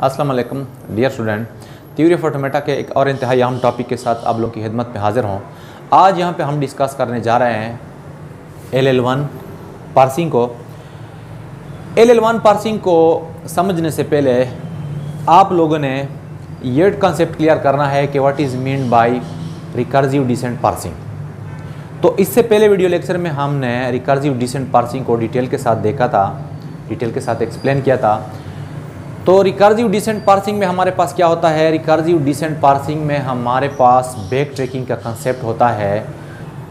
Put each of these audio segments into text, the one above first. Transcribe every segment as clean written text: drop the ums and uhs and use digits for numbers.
अस्सलाम वालेकुम dear student, theory of automata के एक और इंतहाई अहम टॉपिक के साथ आप लोग की खिदमत में हाजिर हों। आज यहाँ पे हम डिस्कस करने जा रहे हैं LL1 पार्सिंग को। LL1 पार्सिंग को समझने से पहले आप लोगों ने ये कंसेप्ट क्लियर करना है कि what is mean by recursive descent parsing. तो इससे पहले वीडियो लेक्चर में हमने रिकर्सिव डिसेंट पार्सिंग को डिटेल के साथ देखा था, डिटेल के साथ एक्सप्लेन किया था। तो रिकर्सिव डिसेंट पार्सिंग में हमारे पास क्या होता है? रिकर्सिव डिसेंट पार्सिंग में हमारे पास बैक ट्रैकिंग का कंसेप्ट होता है।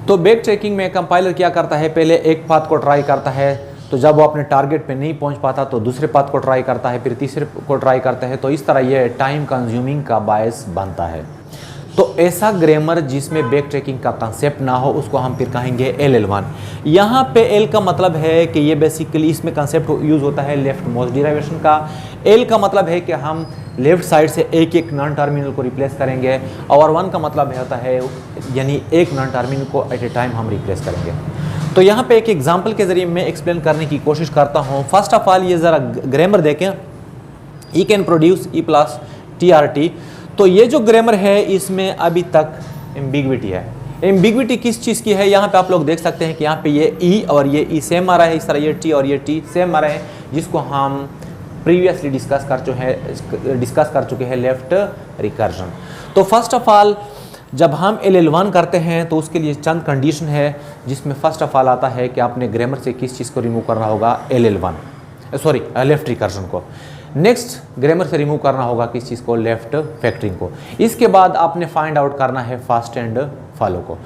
तो बैक ट्रैकिंग में कंपाइलर क्या करता है, पहले एक पाथ को ट्राई करता है, तो जब वो अपने टारगेट पे नहीं पहुंच पाता तो दूसरे पाथ को ट्राई करता है, फिर तीसरे को ट्राई करता है। तो इस तरह ये टाइम कंज्यूमिंग का बायस बनता है। तो ऐसा ग्रामर जिसमें बैक ट्रैकिंग का कंसेप्ट ना हो उसको हम फिर कहेंगे LL1। यहाँ पे L का मतलब है कि ये बेसिकली इसमें कंसेप्ट यूज़ होता है लेफ्ट मोस्ट डिराइवेशन का। L का मतलब है कि हम लेफ्ट साइड से एक एक नॉन टर्मिनल को रिप्लेस करेंगे, और 1 का मतलब होता है यानी एक नॉन टर्मिनल को एट ए टाइम हम रिप्लेस करेंगे। तो यहाँ पे एक एग्जाम्पल के ज़रिए मैं एक्सप्लेन करने की कोशिश करता हूँ। फर्स्ट ऑफ ऑल ये ज़रा ग्रामर देखें, E can produce E plus TRT। तो ये जो ग्रामर है इसमें अभी तक एम्बिग्विटी है। एम्बिग्विटी किस चीज़ की है? यहाँ पे आप लोग देख सकते हैं कि यहाँ पे ये E और ये E सेम आ रहा है, इस तरह ये T और ये T सेम आ रहे हैं, जिसको हम प्रीवियसली डिस्कस कर चुके हैं लेफ्ट रिकर्जन। तो फर्स्ट ऑफ ऑल जब हम LL1 करते हैं तो उसके लिए चंद कंडीशन है, जिसमें फर्स्ट ऑफ ऑल आता है कि आपने ग्रामर से किस चीज़ को रिमूव करना होगा, लेफ्ट रिकर्जन को। नेक्स्ट ग्रामर से रिमूव करना होगा किस चीज़ को, लेफ्ट फैक्टरिंग को। इसके बाद आपने फाइंड आउट करना है फास्ट एंड फॉलो को।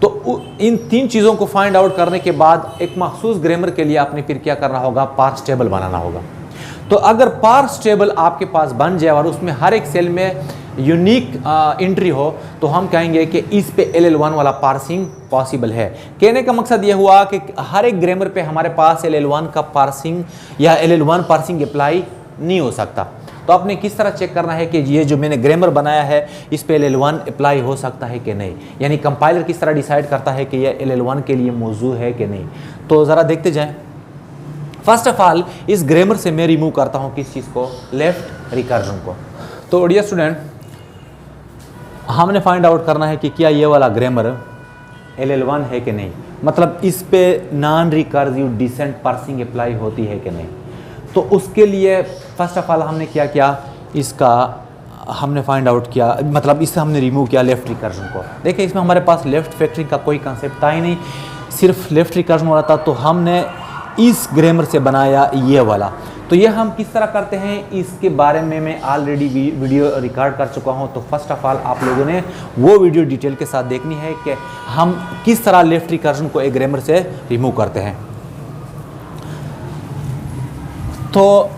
तो इन तीन चीज़ों को फाइंड आउट करने के बाद एक मखसूस ग्रामर के लिए आपने फिर क्या करना होगा, पार्स टेबल बनाना होगा। तो अगर पार्स टेबल आपके पास बन जाए और उसमें हर एक सेल में यूनिक एंट्री हो, तो हम कहेंगे कि इस पे LL1 वाला पार्सिंग पॉसिबल है। कहने का मकसद यह हुआ कि हर एक ग्रामर पे हमारे पास LL1 का पार्सिंग या LL1 पार्सिंग अप्लाई नहीं हो सकता। तो आपने किस तरह चेक करना है कि ये जो मैंने ग्रामर बनाया है इस पे LL1 अप्लाई हो सकता है कि नहीं, यानी कंपाइलर किस तरह डिसाइड करता है कि ये LL1 के लिए मौजूद है कि नहीं। तो ज़रा देखते जाएं। फर्स्ट ऑफ ऑल इस ग्रामर से मैं रिमूव करता हूँ किस चीज़ को, लेफ्ट रिकर्जन को। तो डियर स्टूडेंट, हमने फाइंड आउट करना है कि क्या ये वाला ग्रामर LL1 है कि नहीं, मतलब इस पे non recursive descent parsing apply होती है कि नहीं। तो उसके लिए फर्स्ट ऑफ ऑल हमने क्या किया, इसका हमने फाइंड आउट किया, मतलब इससे हमने रिमूव किया लेफ्ट रिकर्जन को। देखिए इसमें हमारे पास लेफ्ट फैक्टरिंग का कोई कंसेप्ट था ही नहीं, सिर्फ लेफ्ट रिकर्जन वाला था। तो हमने इस ग्रामर से बनाया ये वाला। तो ये हम किस तरह करते हैं इसके बारे में मैं ऑलरेडी वीडियो रिकॉर्ड कर चुका हूँ। तो फर्स्ट ऑफ ऑल आप लोगों ने वो वीडियो डिटेल के साथ देखनी है कि हम किस तरह लेफ्ट रिकर्जन को एक ग्रामर से रिमूव करते हैं। तो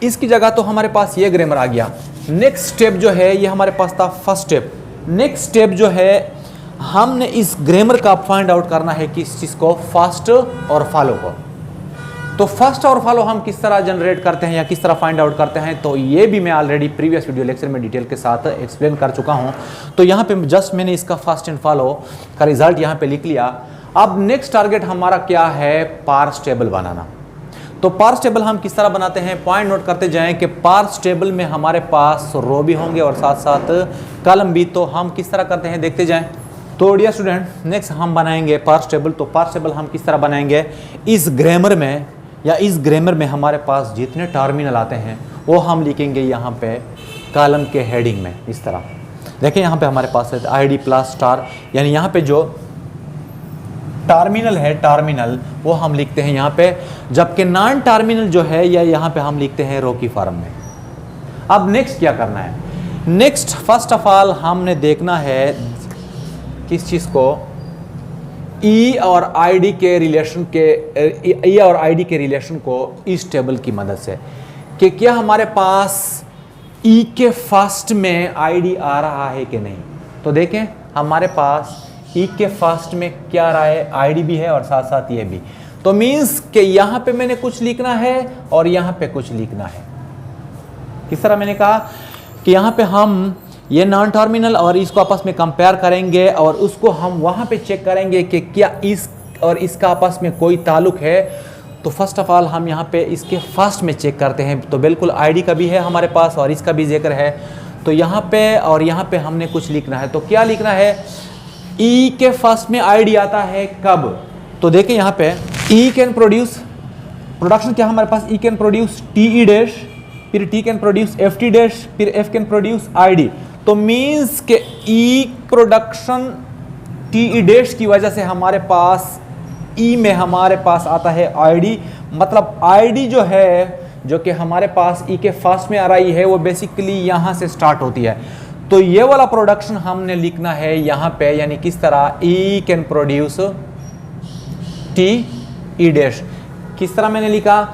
इसकी जगह तो हमारे पास ये ग्रामर आ गया। नेक्स्ट स्टेप जो है ये हमारे पास था फर्स्ट स्टेप। नेक्स्ट स्टेप जो है हमने इस ग्रामर का फाइंड आउट करना है किस चीज़ को, फास्ट और फॉलो को। तो फर्स्ट और फॉलो हम किस तरह जनरेट करते हैं या किस तरह फाइंड आउट करते हैं, तो ये भी मैं ऑलरेडी प्रीवियस वीडियो लेक्चर में डिटेल के साथ एक्सप्लेन कर चुका हूँ। तो यहाँ पे जस्ट मैंने इसका फर्स्ट एंड फॉलो का रिजल्ट यहाँ पे लिख लिया। अब नेक्स्ट टारगेट हमारा क्या है, पार्स टेबल बनाना। तो पार्स टेबल हम किस तरह बनाते हैं, पॉइंट नोट करते जाएं कि पार्स टेबल में हमारे पास रो भी होंगे और साथ साथ कॉलम भी। तो हम किस तरह करते हैं देखते जाएं। तो डियर स्टूडेंट, नेक्स्ट हम बनाएंगे पार्स टेबल। तो पार्स टेबल हम किस तरह बनाएंगे, इस ग्रामर में या इस ग्रामर में हमारे पास जितने टर्मिनल आते हैं वो हम लिखेंगे यहाँ पे कॉलम के हेडिंग में। इस तरह देखें यहाँ पे हमारे पास है ID प्लस स्टार, यानी यहाँ पे जो टर्मिनल है टर्मिनल वो हम लिखते हैं यहाँ पे, जबकि नॉन टर्मिनल जो है या यहाँ पे हम लिखते हैं रो की फॉर्म में। अब नेक्स्ट क्या करना है, नेक्स्ट फर्स्ट ऑफ ऑल हमने देखना है किस चीज़ को, E और ID के रिलेशन को इस टेबल की मदद से, कि क्या हमारे पास E के फर्स्ट में ID आ रहा है कि नहीं। तो देखें हमारे पास E के फर्स्ट में क्या आ रहा है, ID भी है और साथ साथ ये भी। तो मीन्स कि यहाँ पे मैंने कुछ लिखना है और यहाँ पे कुछ लिखना है। किस तरह मैंने कहा कि यहाँ पे हम ये नॉन टर्मिनल और इसको आपस में कंपेयर करेंगे और उसको हम वहाँ पे चेक करेंगे कि क्या इस और इसका आपस में कोई ताल्लुक है। तो फर्स्ट ऑफ ऑल हम यहाँ पे इसके फर्स्ट में चेक करते हैं। तो बिल्कुल आईडी का भी है हमारे पास और इसका भी जिक्र है। तो यहाँ पे और यहाँ पे हमने कुछ लिखना है। तो क्या लिखना है? ई के फर्स्ट में आईडी आता है कब? तो देखिए यहाँ पे ई कैन प्रोड्यूस, प्रोडक्शन क्या हमारे पास? E can produce T E dash, फिर T can produce F T dash, फिर F can produce I D. तो मीन्स के E production T E dash की वजह से हमारे पास ई में हमारे पास आता है आईडी। मतलब आईडी जो है, जो कि हमारे पास ई के फर्स्ट में आ रही है, वो बेसिकली यहाँ से स्टार्ट होती है। तो ये वाला प्रोडक्शन हमने लिखना है यहाँ पे, यानी किस तरह? E can produce T E dash. किस तरह मैंने लिखा?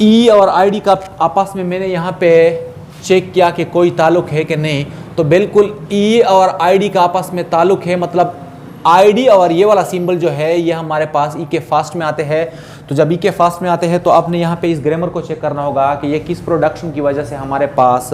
ई और आईडी का आपस में मैंने यहाँ पे चेक किया कि कोई ताल्लुक है कि नहीं। तो बिल्कुल ई और आईडी का आपस में ताल्लुक है। मतलब आईडी और ये वाला सिंबल जो है ये हमारे पास ई के फास्ट में आते हैं। तो जब ई के फास्ट में आते हैं तो आपने यहाँ पे इस ग्रामर को चेक करना होगा कि ये किस प्रोडक्शन की वजह से हमारे पास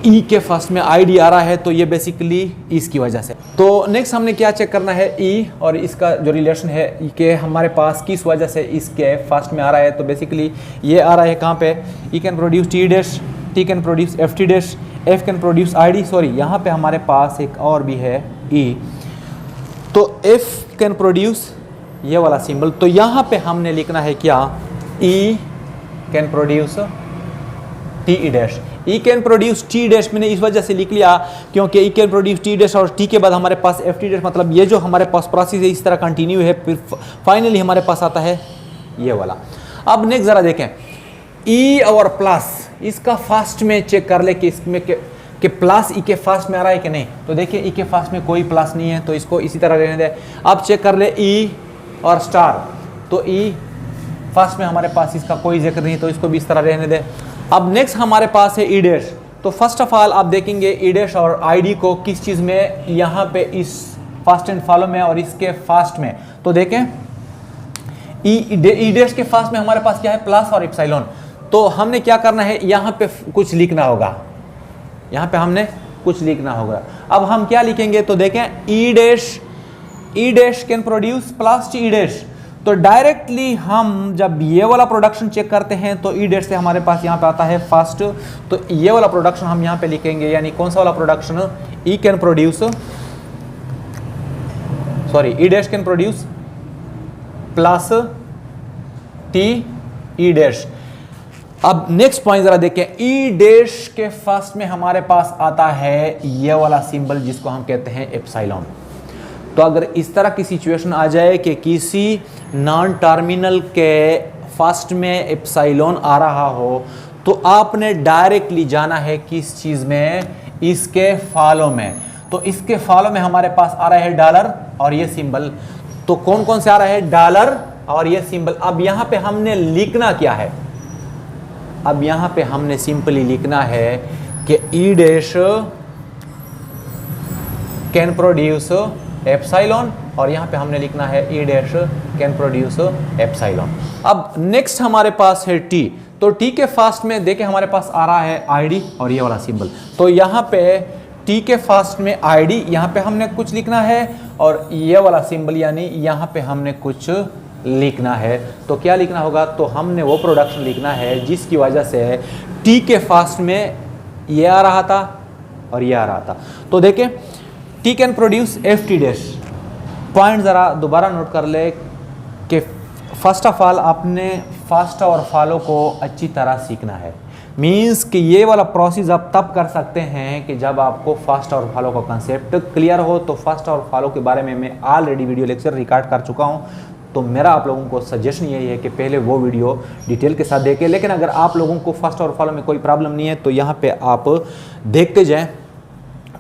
ई के फर्स्ट में आईडी आ रहा है। तो ये बेसिकली इसकी वजह से। तो नेक्स्ट हमने क्या चेक करना है? ई और इसका जो रिलेशन है ई के हमारे पास किस वजह से इसके फर्स्ट में आ रहा है। तो बेसिकली ये आ रहा है कहाँ पे? E can produce T dash, T can produce F T dash, F can produce I D. Sorry, यहाँ पे हमारे पास एक और भी है ई। तो एफ कैन प्रोड्यूस ये वाला सिंबल। तो यहाँ पे हमने लिखना है क्या? E can produce T E dash. E can produce T dash मैंने इस वजह से लिख लिया क्योंकि E can produce T dash और टी के बाद हमारे पास एफ टी डैश। मतलब ये जो हमारे पास प्रोसेस है इस तरह कंटिन्यू है, फिर फाइनली हमारे पास आता है ये वाला। अब नेक्स्ट ज़रा देखें, ई और प्लस, इसका फास्ट में चेक कर ले कि इसमें कि प्लस ई के फास्ट में आ रहा है कि नहीं। तो देखिए ई के फास्ट में कोई प्लस नहीं है, तो इसको इसी तरह रहने दे। अब चेक कर ले ई और स्टार। तो ई फर्स्ट में हमारे पास इसका कोई जिक्र नहीं, तो इसको भी इस तरह रहने दे। अब नेक्स्ट हमारे पास है ई डैश। तो फर्स्ट ऑफ ऑल आप देखेंगे ई डैश और आईडी को किस चीज़ में, यहाँ पे इस फास्ट एंड फॉलो में और इसके फास्ट में। तो देखें ई डैश के फास्ट में हमारे पास क्या है? प्लस और एप्सिलॉन। तो हमने क्या करना है? यहाँ पे कुछ लिखना होगा, यहाँ पे हमने कुछ लिखना होगा। अब हम क्या लिखेंगे? तो देखें ई dash can produce plus T E dash. तो डायरेक्टली हम जब ये वाला प्रोडक्शन चेक करते हैं तो ई डैश से हमारे पास यहाँ पे आता है फर्स्ट। तो ये वाला प्रोडक्शन हम यहाँ पे लिखेंगे, यानी कौन सा वाला production? E can produce, sorry, E dash can produce plus T E dash. अब नेक्स्ट पॉइंट जरा देखें, ई डैश के फर्स्ट में हमारे पास आता है ये वाला सिंबल जिसको हम कहते हैं एप्सिलॉन। तो अगर इस तरह की सिचुएशन आ जाए कि किसी नॉन टर्मिनल के फर्स्ट में एप्सिलॉन आ रहा हो, तो आपने डायरेक्टली जाना है किस चीज़ में? इसके फॉलो में। तो इसके फॉलो में हमारे पास आ रहा है डॉलर और ये सिंबल। तो कौन कौन से आ रहा है? डॉलर और ये सिंबल। अब यहाँ पे हमने लिखना क्या है? अब यहाँ पे हमने सिंपली लिखना है कि ई डैश कैन प्रोड्यूस एप्सिलॉन और यहाँ पे हमने लिखना है ई डैश कैन प्रोड्यूस एप्सिलॉन। अब नेक्स्ट हमारे पास है टी। तो टी के फास्ट में देखें हमारे पास आ रहा है आईडी और ये वाला सिंबल। तो यहाँ पे टी के फास्ट में आईडी, यहाँ पे हमने कुछ लिखना है और ये वाला सिंबल यानी यहाँ पे हमने कुछ लिखना है। तो क्या लिखना होगा? तो हमने वो प्रोडक्शन लिखना है जिसकी वजह से टी के फास्ट में ये आ रहा था और ये आ रहा था। तो देखें T can produce F T dash. Point ज़रा दोबारा नोट कर ले कि फर्स्ट ऑफ ऑल आपने फास्ट और फॉलो को अच्छी तरह सीखना है। मीन्स कि ये वाला प्रोसेस आप तब कर सकते हैं कि जब आपको फास्ट और फॉलो का कंसेप्ट क्लियर हो। तो फास्ट और फॉलो के बारे में मैं ऑलरेडी वीडियो लेक्चर रिकॉर्ड कर चुका हूँ। तो मेरा आप लोगों को सजेशन यही है कि पहले वो वीडियो डिटेल के साथ देखें। लेकिन अगर आप लोगों को फर्स्ट और फॉलो में कोई प्रॉब्लम नहीं है तो यहाँ पे आप देखते जाएं।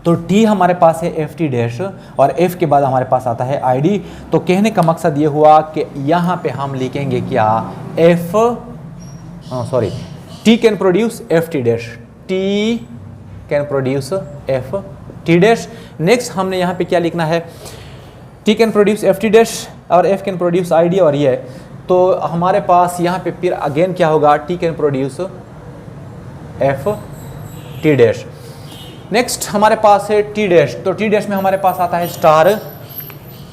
तो टी हमारे पास है एफ टी डैश और एफ के बाद हमारे पास आता है आईडी। तो कहने का मकसद ये हुआ कि यहाँ पे हम लिखेंगे क्या? F sorry T can produce F T dash, T can produce F T dash. Next हमने यहाँ पे क्या लिखना है? T can produce F T dash और एफ कैन प्रोड्यूस आईडी और ये। तो हमारे पास यहाँ पे फिर अगेन क्या होगा? T can produce F T dash. Next हमारे पास है टी डैश। तो टी डैश में हमारे पास आता है स्टार,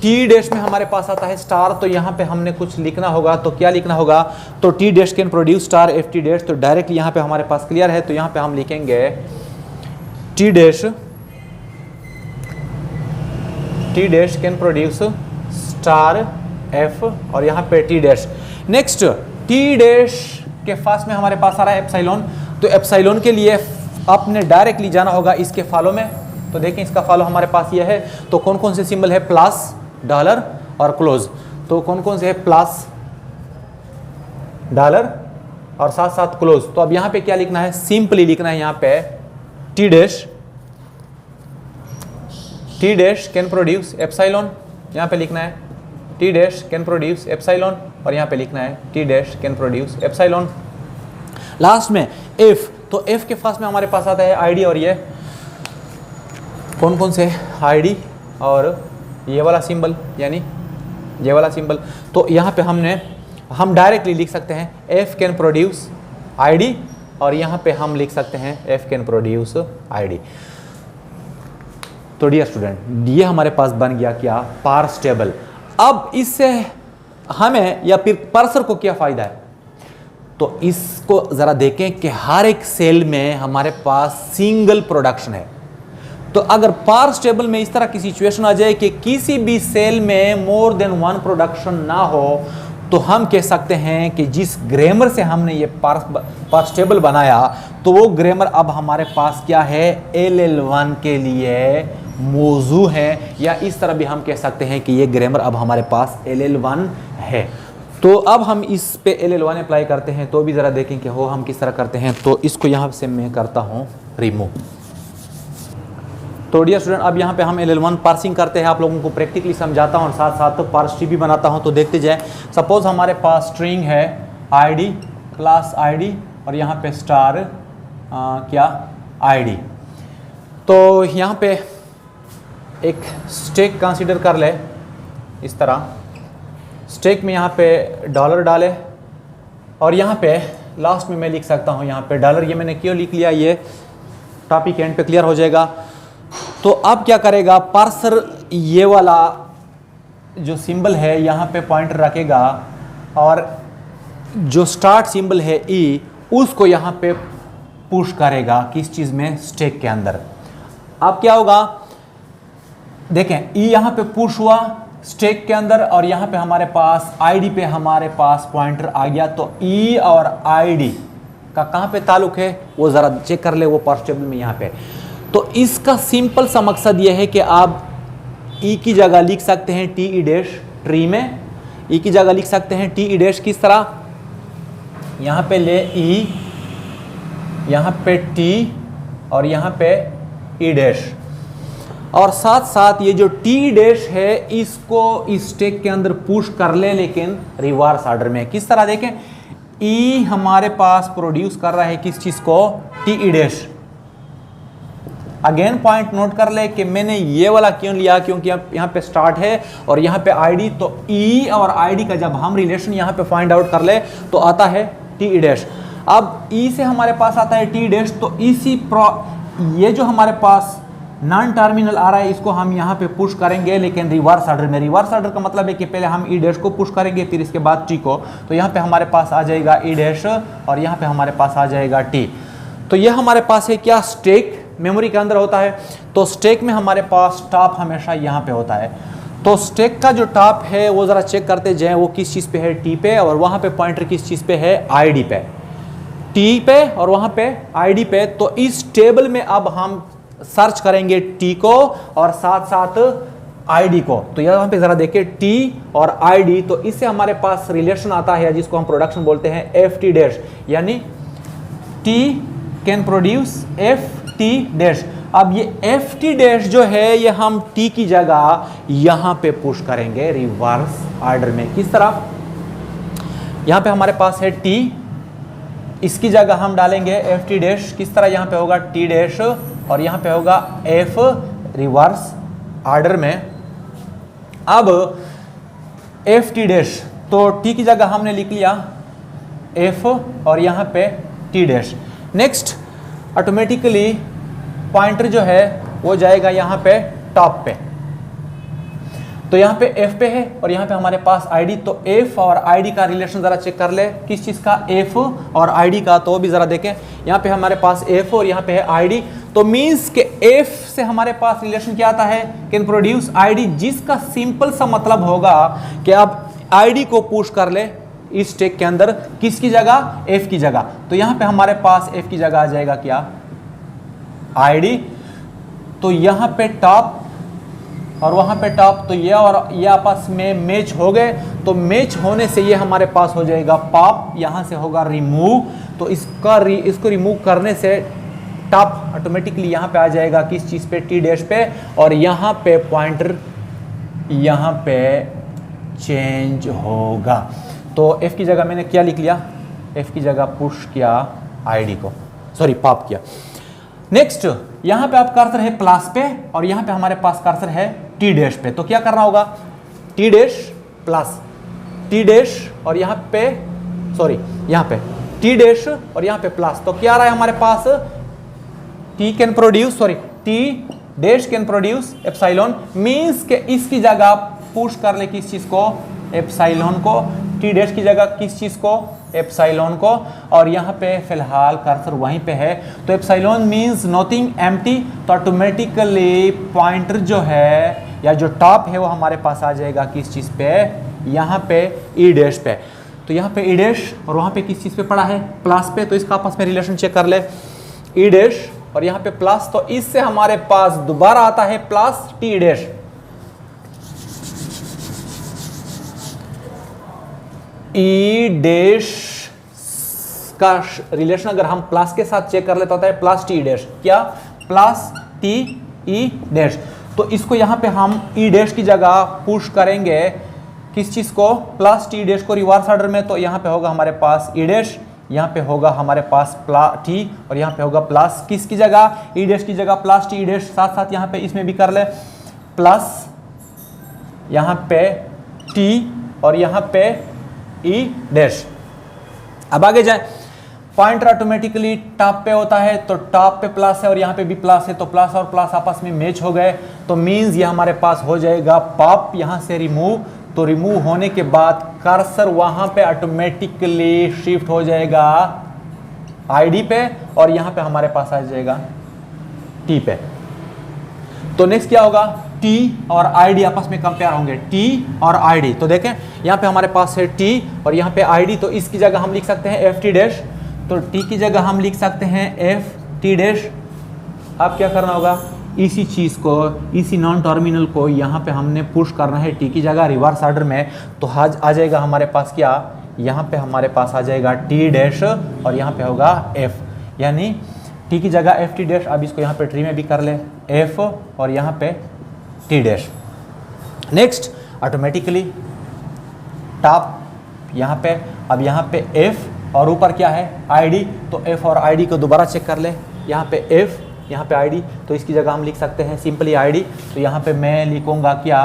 टी डैश में हमारे पास आता है स्टार, तो यहाँ पे हमने कुछ लिखना होगा, तो क्या लिखना होगा, तो T dash can produce star F T dash, तो डायरेक्टली यहाँ पे हमारे पास क्लियर है, तो यहाँ पे हम लिखेंगे T dash can produce star F और यहाँ पे T dash. Next T dash के पास में हमारे पास आ रहा है एप्सिलॉन, तो एप्सिलॉन के लिए आपने डायरेक्टली जाना होगा इसके फॉलो में, तो देखें इसका फॉलो हमारे पास ये है, तो कौन कौन से सिंबल है, प्लस, डॉलर और क्लोज, तो कौन कौन से है, प्लस, डॉलर और साथ साथ क्लोज। तो अब यहाँ पे क्या लिखना है, सिंपली लिखना है यहाँ पे T dash can produce epsilon, यहाँ पे लिखना है T dash can produce epsilon और यहाँ पे लिखना है T dash can produce epsilon. Last में एफ, तो एफ के पास में हमारे पास आता है आईडी, और ये कौन कौन से आईडी और ये वाला सिंबल, यानी ये वाला सिंबल, तो यहाँ पे हम डायरेक्टली लिख सकते हैं एफ कैन प्रोड्यूस आईडी और यहाँ पे हम लिख सकते हैं एफ कैन प्रोड्यूस आईडी। तो डियर स्टूडेंट, ये हमारे पास बन गया क्या, पार्स टेबल। अब इससे हमें या फिर पार्सर को क्या फायदा है, तो इसको जरा देखें कि हर एक सेल में हमारे पास सिंगल प्रोडक्शन है, तो अगर पार्स टेबल में इस तरह की सिचुएशन आ जाए कि किसी भी सेल में मोर देन वन प्रोडक्शन ना हो, तो हम कह सकते हैं कि जिस ग्रामर से हमने ये पार्स टेबल बनाया, तो वो ग्रामर अब हमारे पास क्या है, LL1 के लिए मौजू है, या इस तरह भी हम कह सकते हैं कि ये ग्रामर अब हमारे पास LL1 है। तो अब हम इस पे LL1 अप्लाई करते हैं, तो भी ज़रा देखें कि हो हम किस तरह करते हैं। तो इसको यहाँ से मैं करता हूँ रिमूव। तो डियर स्टूडेंट, अब यहाँ पे हम LL1 पार्सिंग करते हैं, आप लोगों को प्रैक्टिकली समझाता हूँ और साथ साथ तो पार्स ट्री भी बनाता हूँ। तो देखते जाए, सपोज हमारे पास स्ट्रिंग है ID क्लास ID और यहाँ पे स्टार क्या ID, तो यहाँ पे एक स्टैक कंसीडर कर ले, इस तरह स्टैक में यहाँ पे डॉलर डाले और यहाँ पे लास्ट में मैं लिख सकता हूँ यहाँ पे डॉलर। ये मैंने क्यों लिख लिया, ये टॉपिक एंड पे क्लियर हो जाएगा। तो अब क्या करेगा पार्सर, ये वाला जो सिंबल है यहाँ पे पॉइंटर रखेगा और जो स्टार्ट सिंबल है ई, उसको यहाँ पे पुश करेगा किस चीज़ में, स्टैक के अंदर। अब क्या होगा, देखें ई यहाँ पे पुश हुआ स्टैक के अंदर और यहाँ पे हमारे पास आईडी पे हमारे पास पॉइंटर आ गया। तो ई और आईडी का कहाँ पे ताल्लुक है वो ज़रा चेक कर ले, वो पार्स टेबल में यहाँ पे। तो इसका सिंपल सा मकसद ये है कि आप ई की जगह लिख सकते हैं टी ई डैश, ट्री में ई की जगह लिख सकते हैं टी ई डैश, किस तरह, यहाँ पे ले ई, यहाँ पे टी और यहाँ पे ई डैश, और साथ साथ ये जो टी डैश है इसको इस स्टैक के अंदर पुश कर ले, लेकिन रिवर्स ऑर्डर में। किस तरह देखें, ई हमारे पास प्रोड्यूस कर रहा है किस चीज़ को, T E dash. Again point note कर ले कि मैंने ये वाला क्यों लिया, क्योंकि यहाँ पे स्टार्ट है और यहाँ पे आईडी, तो ई और आईडी का जब हम रिलेशन यहाँ पे फाइंड आउट कर ले तो आता है टी ई डैश। अब ई से हमारे पास आता है टी डैश, तो ये जो हमारे पास नॉन टर्मिनल आ रहा है इसको हम यहाँ पे पुश करेंगे, लेकिन रिवर्स ऑर्डर में। रिवर्स ऑर्डर का मतलब है कि पहले हम ई डैश को पुश करेंगे फिर इसके बाद टी को, तो यहाँ पे हमारे पास आ जाएगा ई डैश और यहाँ पे हमारे पास आ जाएगा टी। तो ये हमारे पास है क्या, स्टैक मेमोरी के अंदर होता है। तो स्टैक में हमारे पास टॉप हमेशा यहाँ पे होता है, तो स्टैक का जो टॉप है वो ज़रा चेक करते जाएं, वो किस चीज़ पे है, टी पे, और वहाँ पे पॉइंटर किस चीज़ पे है, आईडी पे, टी पे और वहाँ पे आईडी पे। तो इस टेबल में अब हम सर्च करेंगे टी को और साथ साथ आईडी को। तो यहाँ पे ज़रा देखिए टी और आईडी, तो इससे हमारे पास रिलेशन आता है जिसको हम प्रोडक्शन बोलते हैं एफ टी डैश, यानी T can produce F T dash. अब ये एफ टी डैश जो है ये हम टी की जगह यहाँ पे पुश करेंगे रिवर्स ऑर्डर में। किस तरह, यहाँ पे हमारे पास है टी, इसकी जगह हम डालेंगे एफ टी डैश, किस तरह, यहाँ पे होगा टी डैश और यहाँ पे होगा एफ रिवर्स ऑर्डर में। अब एफ टी डैश, तो टी की जगह हमने लिख लिया एफ और यहाँ पे T dash. Next automatically pointer जो है वो जाएगा यहाँ पे टॉप पे। तो यहाँ पे f पे है और यहाँ पे हमारे पास id, तो f और id का रिलेशन ज़रा चेक कर ले, किस चीज़ का, f और id का। तो भी ज़रा देखें, यहाँ पे हमारे पास f और यहाँ पे है id, तो मीन्स के f से हमारे पास रिलेशन क्या आता है, कैन प्रोड्यूस id, जिसका सिंपल सा मतलब होगा कि आप id को पुश कर ले इस स्टेक के अंदर, किसकी जगह, f की जगह। तो यहाँ पे हमारे पास f की जगह आ जाएगा क्या, id, तो यहाँ पे टॉप और वहाँ पे टॉप, तो ये और ये आपस में मैच हो गए, तो मैच होने से ये हमारे पास हो जाएगा पॉप, यहाँ से होगा रिमूव, तो इसको रिमूव करने से टॉप ऑटोमेटिकली यहाँ पे आ जाएगा किस चीज़ पे, टी डैश पे, और यहाँ पे पॉइंटर यहाँ पे चेंज होगा। तो एफ की जगह मैंने क्या लिख लिया, एफ की जगह पुश किया आईडी को, सॉरी पॉप किया। नेक्स्ट यहाँ पे आप कर्सर है प्लस पे और यहाँ पे हमारे पास कर्सर है टी डैश पे, तो क्या करना होगा, T dash plus T dash और यहाँ पे सॉरी यहाँ पे टी डैश और यहाँ पे प्लस, तो क्या आ रहा है हमारे पास, T can produce sorry T dash can produce epsilon, means के इसकी जगह पुश कर ले किस चीज को, एप्सिलॉन को, टी डैश की जगह किस चीज को, एप्सिलॉन को, और यहाँ पे फिलहाल कर्सर वहीं पे है, तो एप्सिलॉन मींस नथिंग एम्प्टी, तो ऑटोमेटिकली पॉइंटर जो है या जो टॉप है वो हमारे पास आ जाएगा किस चीज़ पे, यहाँ पे ई डैश पे। तो यहाँ पे ई डैश और वहाँ पे किस चीज़ पे पड़ा है, प्लस पे, तो इसका आपस में रिलेशन चेक कर ले, ई डैश और यहाँ पे प्लस, तो इससे हमारे पास दोबारा आता है प्लस टी डैश, ई डैश का रिलेशन अगर हम प्लस के साथ चेक कर लेते होता है प्लस टी डैश, क्या, प्लस टी ई डैश, तो इसको यहाँ पे हम ई डैश की जगह पुश करेंगे किस चीज़ को, प्लस टी डैश को रिवर्स ऑर्डर में, तो यहाँ पे होगा हमारे पास ई डैश, यहाँ पे होगा हमारे पास टी और यहाँ पे होगा प्लस किसकी जगह, ई डैश की जगह प्लस टी ई डैश, साथ साथ यहाँ पे इसमें भी कर ले प्लस यहाँ पे टी और यहाँ पे ई डैश। अब आगे जाए, पॉइंटर ऑटोमेटिकली टॉप पे होता है, तो टॉप पे प्लस है और यहाँ पे भी प्लस है, तो प्लस और प्लस आपस में मैच हो गए, तो मींस ये हमारे पास हो जाएगा पॉप, यहाँ से रिमूव, तो रिमूव होने के बाद कर्सर वहाँ पे ऑटोमेटिकली शिफ्ट हो जाएगा आईडी पे और यहाँ पे हमारे पास आ जाएगा टी पे। तो नेक्स्ट क्या होगा, टी और आईडी आपस में कंपेयर होंगे, टी और आईडी, तो देखें यहाँ पे हमारे पास है टी और यहाँ पे आईडी, तो इसकी जगह हम लिख सकते हैं एफ टी डैश, तो टी की जगह हम लिख सकते हैं एफ टी डैश। अब क्या करना होगा, इसी चीज़ को, इसी नॉन टर्मिनल को यहाँ पे हमने पुश करना है टी की जगह रिवर्स ऑर्डर में, तो आ जाएगा हमारे पास क्या, यहाँ पे हमारे पास आ जाएगा टी डैश और यहाँ पे होगा एफ, यानी टी की जगह एफ टी डैश। अब इसको यहाँ पे ट्री में भी कर ले एफ और यहाँ पे T dash. Next automatically top यहाँ पे, अब यहाँ पे एफ और ऊपर क्या है आईडी, तो एफ और आईडी को दोबारा चेक कर ले, यहाँ पे एफ यहाँ पे आईडी, तो इसकी जगह हम लिख सकते हैं सिंपली आईडी, तो यहाँ पे मैं लिखूँगा क्या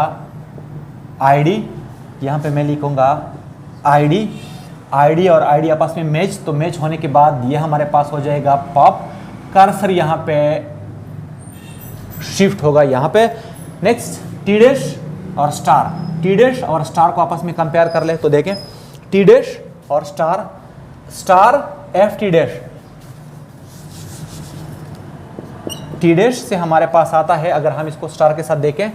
आईडी, यहाँ पे मैं लिखूँगा आईडी, आईडी और आईडी आपस में मैच, तो मैच होने के बाद ये हमारे पास हो जाएगा पॉप, कर्सर यहाँ पे शिफ्ट होगा यहाँ पे। नेक्स्ट टी डैश और स्टार, टी डैश और स्टार को आपस में कंपेयर कर ले, तो देखें टी डैश और star, star F T dash, T dash से हमारे पास आता है, अगर हम इसको स्टार के साथ देखें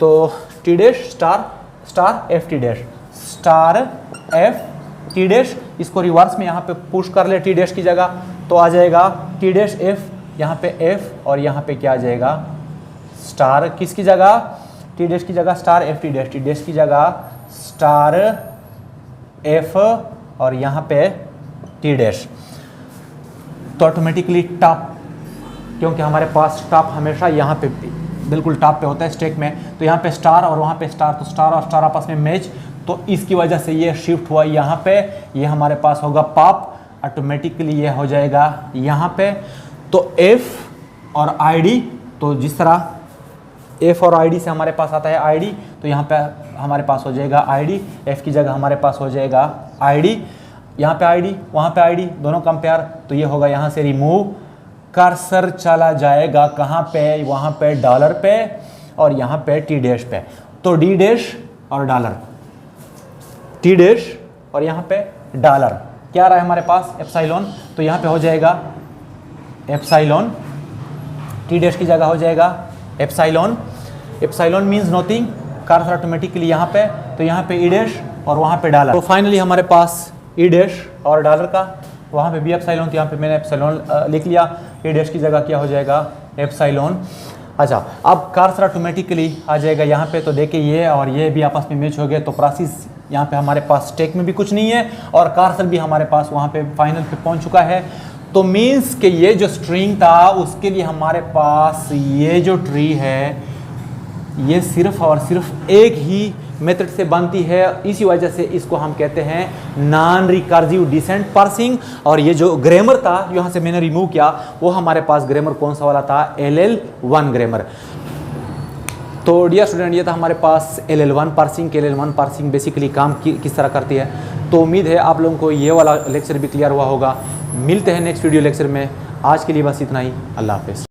तो T dash star star F T dash, star F T dash, इसको रिवर्स में यहाँ पे पुश कर ले टी डैश की जगह, तो आ जाएगा टी डैश एफ, यहाँ पे एफ और यहाँ पे क्या आ जाएगा स्टार, किसकी जगह, टी डैश की जगह star F T dash, T dash की जगह स्टार एफ और यहाँ पे टी डैश। तो ऑटोमेटिकली टॉप, क्योंकि हमारे पास टॉप हमेशा यहाँ पे बिल्कुल टॉप पे होता है स्टैक में, तो यहाँ पे स्टार और वहाँ पे स्टार, तो स्टार और स्टार आपस में मैच, तो इसकी वजह से ये शिफ्ट हुआ यहाँ पे, ये हमारे पास होगा पॉप, ऑटोमेटिकली ये हो जाएगा यहाँ पे। तो एफ और आईडी, तो जिस तरह एफ और आईडी से हमारे पास आता है आईडी, तो यहाँ पे हमारे पास हो जाएगा आईडी, एफ की जगह हमारे पास हो जाएगा आईडी, यहाँ पे आईडी वहाँ पे आईडी, दोनों कंपेयर, तो ये होगा यहाँ से रिमूव, कर्सर चला जाएगा कहाँ पे, वहाँ पे डॉलर पे और यहाँ पे टी डैश पे, तो डी डैश और डॉलर, टी डैश और यहाँ पे डॉलर, क्या आ रहा है हमारे पास एप्सिलॉन, तो यहाँ पे हो जाएगा एप्सिलॉन, टी डैश की जगह हो जाएगा एप्सिलॉन, एप्सिलॉन मीन्स नथिंग, का आंसर ऑटोमेटिकली यहाँ पे, तो यहाँ पे ई डैश और वहाँ पे डॉलर। तो फाइनली हमारे पास ई डैश और डॉलर का, वहाँ पे भी एप्सिलॉन, तो यहाँ पे मैंने एप्सिलॉन लिख लिया, ई डैश की जगह क्या हो जाएगा एप्सिलॉन। अच्छा, अब कर्सर ऑटोमेटिकली आ जाएगा यहाँ पे, तो देखिए ये और ये भी आपस में मैच हो गया, तो प्रोसेस यहाँ पे हमारे पास स्टैक में भी कुछ नहीं है और कर्सर भी हमारे पास वहाँ पे फाइनल पे पहुँच चुका है। तो मीन्स कि ये जो स्ट्रिंग था उसके लिए हमारे पास ये जो ट्री है ये सिर्फ और सिर्फ एक ही मेथड से बनती है, इसी वजह से इसको हम कहते हैं नॉन रिकर्सिव डिसेंट पार्सिंग। और ये जो ग्रामर था जो यहाँ से मैंने रिमूव किया वो हमारे पास ग्रामर कौन सा वाला था, LL1 ग्रामर। तो डियर स्टूडेंट, ये था हमारे पास LL1 parsing. LL1 parsing basically काम किस तरह करती है। तो उम्मीद है आप लोगों को ये वाला लेक्चर भी क्लियर हुआ होगा। मिलते हैं नेक्स्ट वीडियो लेक्चर में, आज के लिए बस इतना ही, अल्लाह हाफिज़।